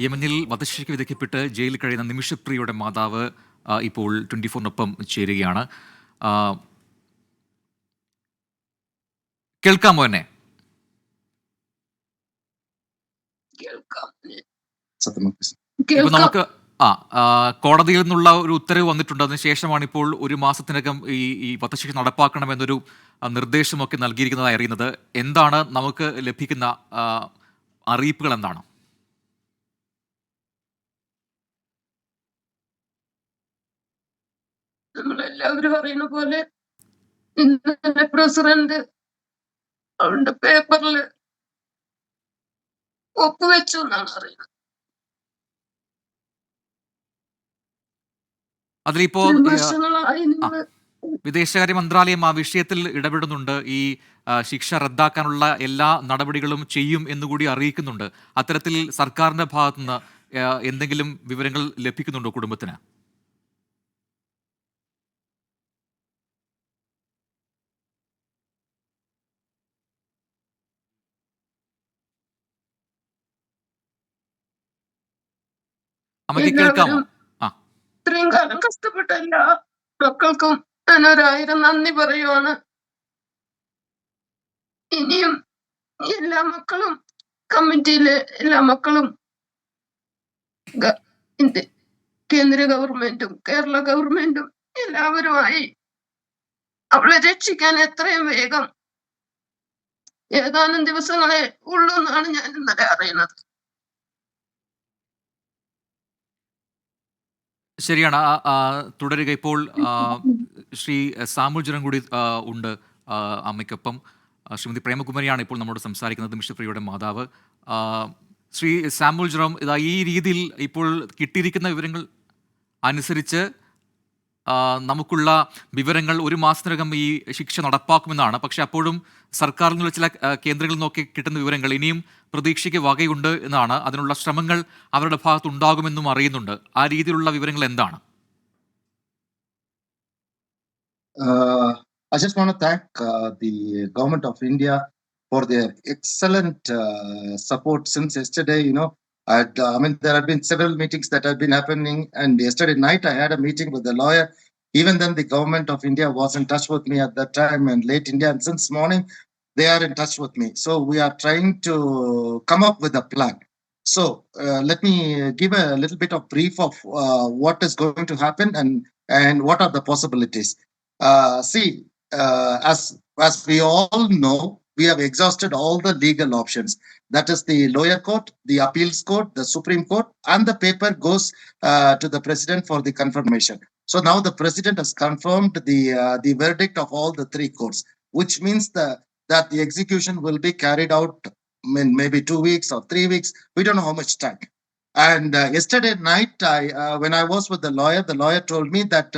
യമനിൽ വധശിക്ഷയ്ക്ക് വിധിക്കപ്പെട്ട് ജയിലിൽ കഴിയുന്ന നിമിഷ പ്രിയയുടെ മാതാവ് ഇപ്പോൾ 24-നൊപ്പം ചേരുകയാണ്. കേൾക്കാമോ എന്നെ? ഇപ്പൊ നമുക്ക് കോടതിയിൽ നിന്നുള്ള ഒരു ഉത്തരവ് വന്നിട്ടുണ്ട്. അതിനുശേഷമാണ് ഇപ്പോൾ ഒരു മാസത്തിനകം ഈ വധശിക്ഷ നടപ്പാക്കണമെന്നൊരു നിർദ്ദേശമൊക്കെ നൽകിയിരിക്കുന്നതായി അറിയുന്നത്. എന്താണ് നമുക്ക് ലഭിക്കുന്ന അറിയിപ്പുകൾ എന്താണ്? നമ്മളെല്ലാവരും അറിയുന്ന പോലെ ഇന്നലെ പ്രസിഡന്റ് അവരുടെ പേപ്പറിൽ ഒപ്പുവെച്ചു എന്നാണ് അറിയുന്നത്. അതിലിപ്പോ വിദേശകാര്യ മന്ത്രാലയം ആ വിഷയത്തിൽ ഇടപെടുന്നുണ്ട്. ഈ ശിക്ഷ റദ്ദാക്കാനുള്ള എല്ലാ നടപടികളും ചെയ്യും എന്നുകൂടി അറിയിക്കുന്നുണ്ട്. അത്തരത്തിൽ സർക്കാരിന്റെ ഭാഗത്തുനിന്ന് എന്തെങ്കിലും വിവരങ്ങൾ ലഭിക്കുന്നുണ്ടോ കുടുംബത്തിന്? അമ്മയ്ക്ക് കേൾക്കാമോ? ഇത്രയും കാലം കഷ്ടപ്പെട്ട എല്ലാ മക്കൾക്കും ഞാൻ 1000 നന്ദി പറയുവാണ്. ഇനിയും എല്ലാ മക്കളും, കമ്മിറ്റിയിലെ എല്ലാ മക്കളും, കേന്ദ്ര ഗവൺമെന്റും കേരള ഗവൺമെന്റും എല്ലാവരുമായി അവളെ രക്ഷിക്കാൻ എത്രയും വേഗം, ഏതാനും ദിവസങ്ങളെ ഉള്ളൂ എന്നാണ് ഞാൻ ഇന്നലെ അറിയുന്നത്. ശരിയാണ്. തുടരുക. ഇപ്പോൾ ശ്രീ സാമുൽ ജനം കൂടി ഉണ്ട് അമ്മയ്ക്കൊപ്പം. ശ്രീമതി പ്രേമകുമാരിയാണ് ഇപ്പോൾ നമ്മോട് സംസാരിക്കുന്നത്, നിമിഷ പ്രിയയുടെ മാതാവ്. ശ്രീ സാമുൽ ജനം, ഇതാ ഈ രീതിയിൽ ഇപ്പോൾ കിട്ടിയിരിക്കുന്ന വിവരങ്ങൾ അനുസരിച്ച് നമുക്കുള്ള വിവരങ്ങൾ ഒരു മാസത്തിനകം ഈ ശിക്ഷ നടപ്പാക്കുമെന്നാണ്. പക്ഷെ അപ്പോഴും സർക്കാരിൽ നിന്നുള്ള ചില കേന്ദ്രങ്ങളിൽ നിന്നൊക്കെ കിട്ടുന്ന വിവരങ്ങൾ ഇനിയും പ്രതീക്ഷയ്ക്ക് വകയുണ്ട് എന്നാണ്. അതിനുള്ള ശ്രമങ്ങൾ അവരുടെ ഭാഗത്തുണ്ടാകുമെന്നും അറിയുന്നുണ്ട്. ആ രീതിയിലുള്ള വിവരങ്ങൾ എന്താണ്? I just want to thank the government of India for their excellent support since yesterday. I mean, there have been several meetings that have been happening, and yesterday night I had a meeting with the lawyer. Even then, the government of India was in touch with me at that time, and late India, and since morning, they are in touch with me. So we are trying to come up with a plan. So let me give a little bit of brief of what is going to happen and what are the possibilities. As we all know, we have exhausted all the legal options. That is the lower court, the appeals court, the Supreme Court, and the paper goes to the president for the confirmation. So now the president has confirmed the verdict of all the three courts, which means that the execution will be carried out in maybe 2 weeks or 3 weeks. We don't know how much time. And yesterday night, when I was with the lawyer told me that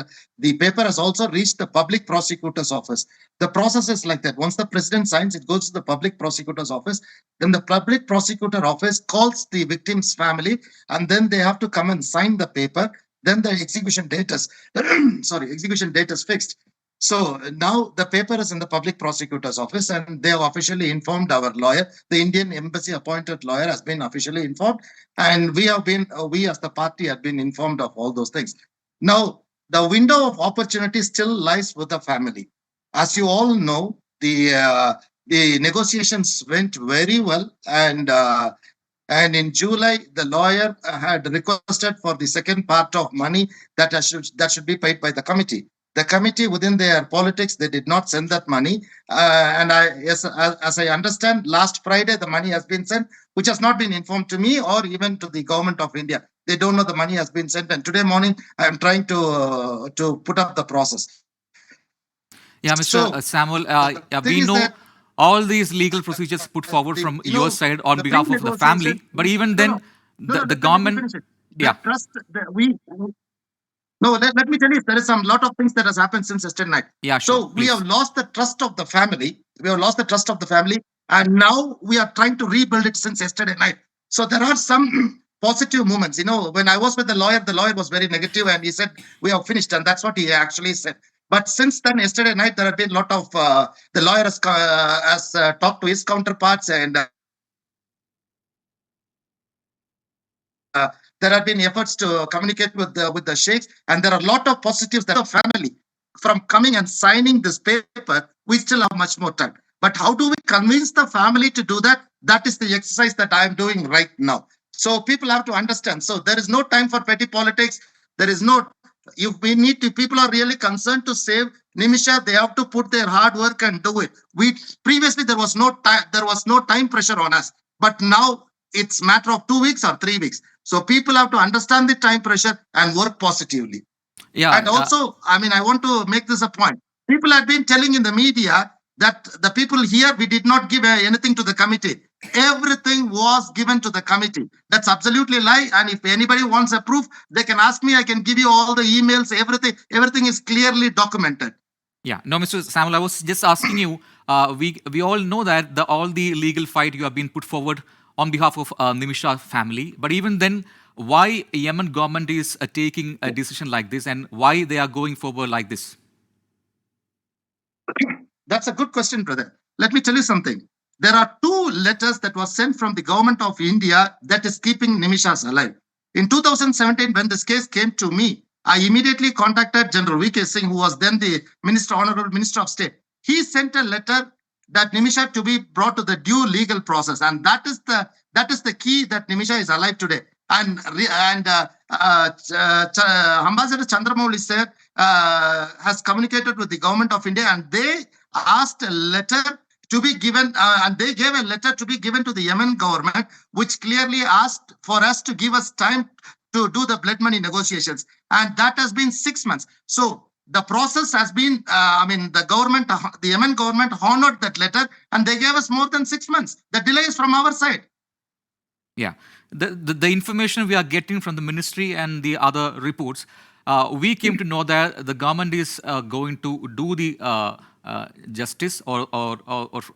the paper has also reached the public prosecutor's office. The process is like that. Once the president signs, it goes to the public prosecutor's office. Then the public prosecutor office calls the victim's family, and then they have to come and sign the paper. Then the execution date is fixed. So now the paper is in the public prosecutor's office, and they have officially informed our lawyer. The Indian embassy appointed lawyer has been officially informed, and we as the party have been informed of all those things. Now, the window of opportunity still lies with the family. As you all know, the negotiations went very well, and in July, the lawyer had requested for the second part of money that should be paid by the committee. The committee, within their politics, they did not send that money. And as I understand, last Friday, the money has been sent, which has not been informed to me or even to the government of India. They don't know the money has been sent. And today morning, I am trying to put up the process. Yeah, Mr. Samuel, we know all these legal procedures put forward from your side on behalf of the family. But even then, the government... Yeah. No, let me tell you, there is some lot of things that has happened since yesterday night. Yeah, sure. So we have lost the trust of the family. And now we are trying to rebuild it since yesterday night. So there are some positive moments. When I was with the lawyer was very negative, and he said, we have finished. And that's what he actually said. But since then, yesterday night, there have been a lot of, the lawyer has talked to his counterparts, and there have been efforts to communicate with the sheikhs, and there are a lot of positives that the family from coming and signing this paper. We still have much more time. But how do we convince the family to do that? That is the exercise that I am doing right now. So people have to understand. So there is no time for petty politics. There is no. If we need to, people are really concerned to save Nimisha. They have to put their hard work and do it. We previously there was no time. There was no time pressure on us. But now it's matter of 2 weeks or 3 weeks. So people have to understand the time pressure and work positively. Yeah, And also, I mean, I want to make this a point. People have been telling in the media that the people here, we did not give anything to the committee. Everything was given to the committee. That's absolutely lie. And if anybody wants a proof, they can ask me. I can give you all the emails, everything. Everything is clearly documented. yeah. No, Mr. Samuel, I was just asking you. We all know that all the legal fight you have been put forward on behalf of Nimisha family, but even then, why Yemen government is taking a decision like this, and why they are going forward like this? That's a good question, brother. Let me tell you something. There are 2 letters that were sent from the government of India that is keeping Nimishas alive. In 2017, when this case came to me, I immediately contacted General V.K. Singh, who was then the Honorable Minister of State. He sent a letter that Nimisha to be brought to the due legal process, and that is the key that Nimisha is alive today. And Ambassador Chandramouli sir has communicated with the government of India, and they asked a letter to be given, and they gave a letter to be given to the Yemen government, which clearly asked for us to give us time to do the blood money negotiations, and that has been 6 months. So the process has been, the Yemen government honored that letter, and they gave us more than 6 months. The delay is from our side. Yeah, the information we are getting from the ministry and the other reports, we came to know that the government is going to do the justice or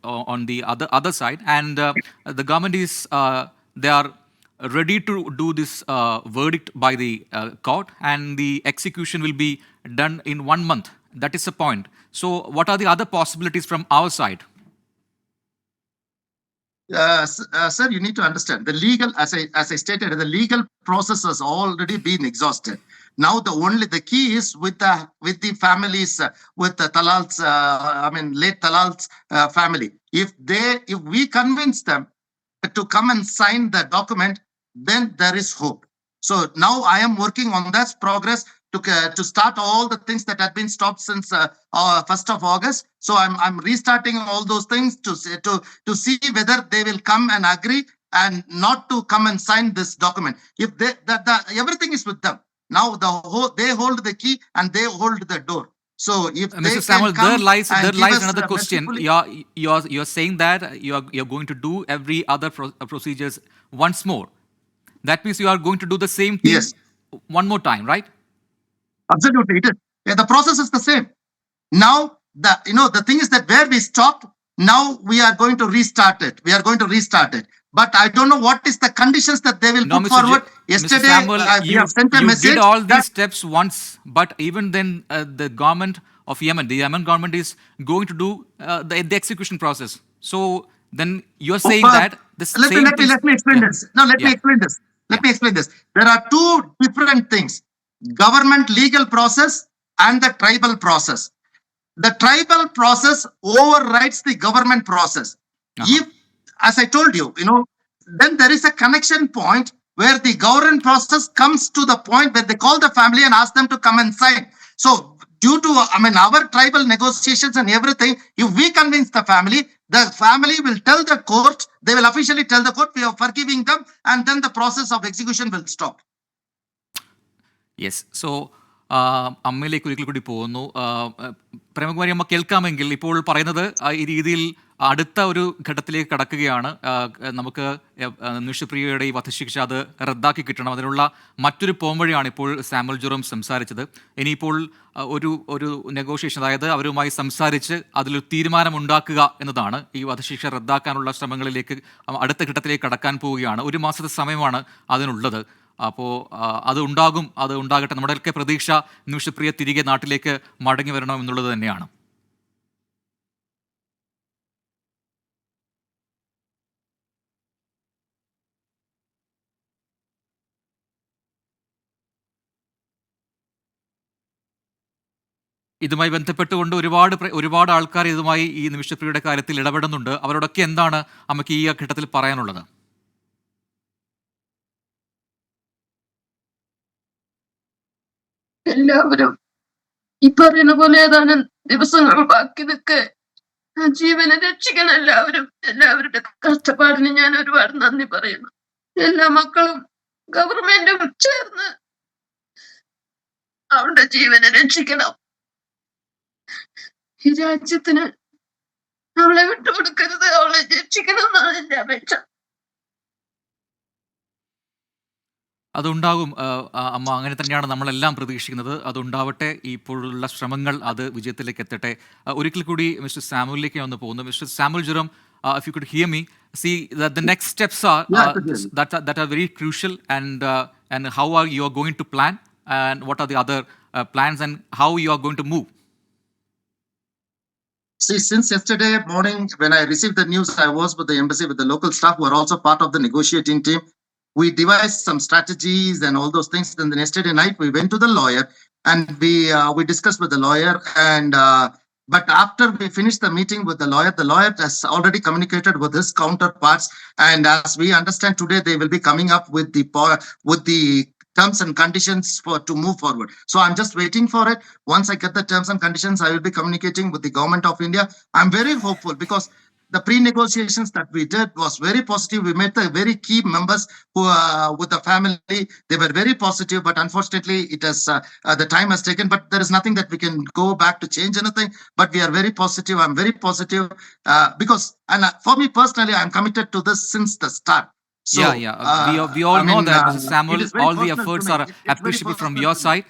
on the other side, and the government is they are ready to do this verdict by the court, and the execution will be done in 1 month. That is the point. So, what are the other possibilities from our side? Sir, you need to understand the legal, as I stated, the legal process has already been exhausted. Now the key is with the families, with the Talal's, late Talal's family. If we convince them to come and sign the document, then there is hope. So now I am working on that progress to start all the things that have been stopped since 1st of August. So I'm restarting all those things to see whether they will come and agree and not to come and sign this document. If everything is with them now, they hold the key and they hold the door. So if Mr. Samuel, there lies another question. mercifully, You're saying that you're going to do every other procedures once more. That means you are going to do the same thing yes, one more time, right? absolutely, it is. Yeah, the process is the same. Now the thing is that where we stopped, now we are going to restart it. But I don't know what is the conditions that they will No, put forward. Mr. Yesterday, Samuel, we have sent a you message did all that these steps once, but even then, the government of Yemen, the Yemen government is going to do the execution process. So then you're saying that the same things. let me explain Yeah, this. No, let me yeah, explain this. yeah. Let me explain this. There are 2 different things: government legal process and the tribal process. The tribal process overrides the government process. Uh-huh. If, as I told you, then there is a connection point where the government process comes to the point where they call the family and ask them to come and sign. So due to, our tribal negotiations and everything, if we convince the family will tell the court, they will officially tell the court we are forgiving them, and then the process of execution will stop. Yes so അമ്മയിലേക്ക് ഒരിക്കൽ കൂടി പോകുന്നു. പ്രേമകുമാരി അമ്മ കേൾക്കാമെങ്കിൽ ഇപ്പോൾ പറയുന്നത് ഈ രീതിയിൽ അടുത്ത ഒരു ഘട്ടത്തിലേക്ക് കടക്കുകയാണ്. നമുക്ക് നിമിഷപ്രിയയുടെ ഈ വധശിക്ഷ അത് റദ്ദാക്കി കിട്ടണം. അതിനുള്ള മറ്റൊരു പോംവഴിയാണ് ഇപ്പോൾ സാമുവൽ ജെറോം സംസാരിച്ചത്. ഇനിയിപ്പോൾ ഒരു നെഗോഷിയേഷൻ, അതായത് അവരുമായി സംസാരിച്ച് അതിലൊരു തീരുമാനമുണ്ടാക്കുക എന്നതാണ്. ഈ വധശിക്ഷ റദ്ദാക്കാനുള്ള ശ്രമങ്ങളിലേക്ക് അടുത്ത ഘട്ടത്തിലേക്ക് കടക്കാൻ പോവുകയാണ്. 1 മാസത്തെ സമയമാണ് അതിനുള്ളത്. അപ്പോൾ അത് ഉണ്ടാകട്ടെ. നമ്മുടെയൊക്കെ പ്രതീക്ഷ നിമിഷപ്രിയ തിരികെ നാട്ടിലേക്ക് മടങ്ങി വരണം എന്നുള്ളത് തന്നെയാണ്. ഇതുമായി ബന്ധപ്പെട്ടുകൊണ്ട് ഒരുപാട് ആൾക്കാർ ഇതുമായി ഈ നിമിഷപ്രിയയുടെ കാര്യത്തിൽ ഇടപെടുന്നുണ്ട്. അവരോടൊക്കെ എന്താണ് അമ്മയ്ക്ക് ഈ ഘട്ടത്തിൽ പറയാനുള്ളത്? എല്ലാവരും ഈ പറയുന്ന പോലെ ഏതാനും ദിവസങ്ങൾ ബാക്കി നിൽക്കെ ജീവനെ രക്ഷിക്കണം. എല്ലാവരുടെ കഷ്ടപ്പാടിന് ഞാൻ ഒരുപാട് നന്ദി പറയുന്നു. എല്ലാ മക്കളും ഗവൺമെന്റും ചേർന്ന് അവളുടെ ജീവനെ രക്ഷിക്കണം. ഈ രാജ്യത്തിന് അവളെ വിട്ടുകൊടുക്കരുത്, അവളെ രക്ഷിക്കണം എന്നാണ് എന്റെ അപേക്ഷ. അതുണ്ടാകും അമ്മ, അങ്ങനെ തന്നെയാണ് നമ്മളെല്ലാം പ്രതീക്ഷിക്കുന്നത്. അതുണ്ടാവട്ടെ. ഇപ്പോഴുള്ള ശ്രമങ്ങൾ അത് വിജയത്തിലേക്ക് എത്തട്ടെ. ഒരിക്കൽ കൂടി മിസ്റ്റർ സാമുവലിലേക്ക് വന്ന് പോകുന്നു. Mister Samuel Jerome, if you could hear me, see that the next steps are that are very crucial, and how are you are going to plan, and what are the other plans, and how you are going to move? See, since yesterday morning, when I received the news, I was with the embassy, with the local staff who are also part of the negotiating team. We devised some strategies and all those things. Then yesterday night, we went to the lawyer and we discussed with the lawyer. And but after we finished the meeting with the lawyer has already communicated with his counterparts. And as we understand today, they will be coming up with the terms and conditions to move forward. So I'm just waiting for it. Once I get the terms and conditions, I will be communicating with the government of India. I'm very hopeful because the pre-negotiations that we did was very positive. We met the very key members who, with the family. They were very positive, but unfortunately, it has the time has taken. But there is nothing that we can go back to change anything. But we are very positive. I'm very positive because, and for me personally, I'm committed to this since the start. So, We all know that, Mr. it Samuel, is very all the personal to efforts me. are It's very appreciable from personal your to me. side,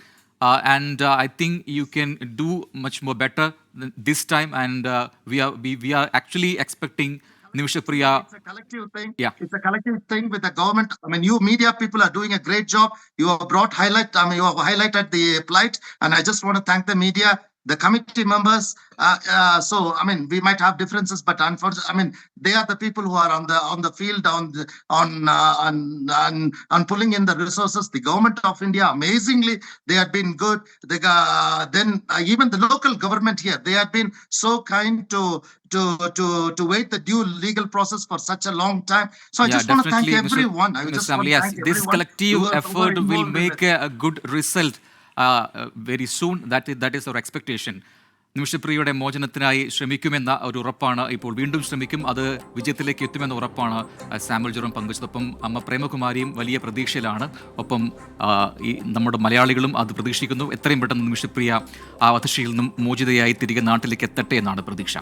and I think you can do much more better this time. And we are actually expecting Nimisha Priya. It's a collective thing. Yeah. It's a collective thing with the government. I mean, you media people are doing a great job. You have you have highlighted the plight, and I just want to thank the media, the committee members. So, I mean, we might have differences, but unfortunately, I mean, they are the people who are on the field, on pulling in the resources. The government of India, amazingly, they have been good. Then even the local government here, they have been so kind to wait the due legal process for such a long time. So I just want to thank Definitely, everyone. I Mr. just want to Yes, thank this everyone collective who were effort will involved in make it. a good result very soon. That is our expectation. നിമിഷപ്രിയയുടെ മോചനത്തിനായി ശ്രമിക്കുമെന്ന ഒരു ഉറപ്പാണ് ഇപ്പോൾ. വീണ്ടും ശ്രമിക്കും, അത് വിജയത്തിലേക്ക് എത്തുമെന്ന ഉറപ്പാണ് Samuel Jerome പങ്കുവച്ചതൊപ്പം അമ്മ പ്രേമകുമാരിയും വലിയ പ്രതീക്ഷയിലാണ്. ഒപ്പം ഈ നമ്മുടെ മലയാളികളും അത് പ്രതീക്ഷിക്കുന്നു. എത്രയും പെട്ടെന്ന് നിമിഷപ്രിയ ആ വധശിയിൽ നിന്നും മോചിതയായി തിരികെ നാട്ടിലേക്ക് എത്തട്ടെ എന്നാണ് പ്രതീക്ഷ.